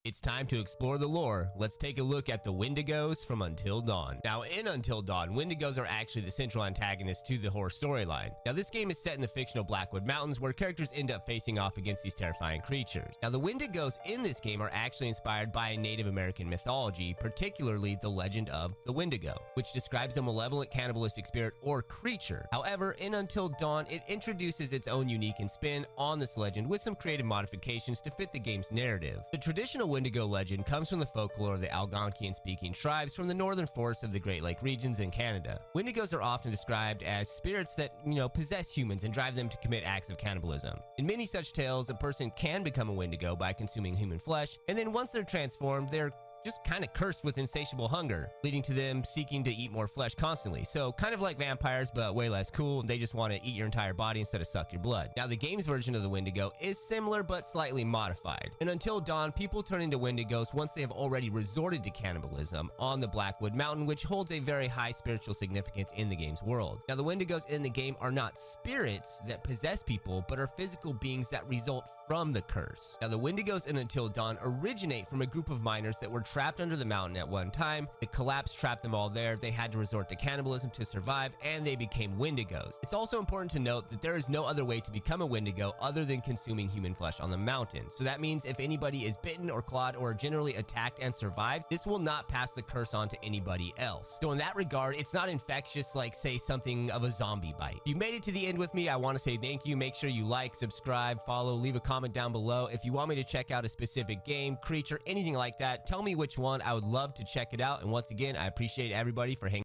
It's time to explore the lore. Let's take a look at the Wendigos from Until Dawn. Now, in Until Dawn, Wendigos are actually the central antagonist to the horror storyline. Now, this game is set in the fictional Blackwood Mountains, where characters end up facing off against these terrifying creatures. Now, the Wendigos in this game are actually inspired by Native American mythology, particularly the legend of the Wendigo, which describes a malevolent cannibalistic spirit or creature. However, in Until Dawn, it introduces its own unique spin on this legend with some creative modifications to fit the game's narrative. The traditional Wendigo legend comes from the folklore of the Algonquian-speaking tribes from the northern forests of the Great Lake regions in Canada. Wendigos are often described as spirits that, possess humans and drive them to commit acts of cannibalism. In many such tales, a person can become a Wendigo by consuming human flesh, and then once they're transformed, they're just kind of cursed with insatiable hunger, leading to them seeking to eat more flesh constantly. So kind of like vampires, but way less cool. They just want to eat your entire body instead of suck your blood. Now, the game's version of the Wendigo is similar, but slightly modified. In Until Dawn, people turn into Wendigos once they have already resorted to cannibalism on the Blackwood Mountain, which holds a very high spiritual significance in the game's world. Now, the Wendigos in the game are not spirits that possess people, but are physical beings that result from the curse. Now, the Wendigos in Until Dawn originate from a group of miners that were trapped under the mountain at one time. The collapse trapped them all there. They had to resort to cannibalism to survive, and they became Wendigos. It's also important to note that there is no other way to become a Wendigo other than consuming human flesh on the mountain. So that means if anybody is bitten or clawed or generally attacked and survives, this will not pass the curse on to anybody else. So in that regard, it's not infectious like, say, something of a zombie bite. If you made it to the end with me, I want to say thank you. Make sure you like, subscribe, follow, leave a comment down below. If you want me to check out a specific game, creature, anything like that, tell me which one. I would love to check it out. And once again, I appreciate everybody for hanging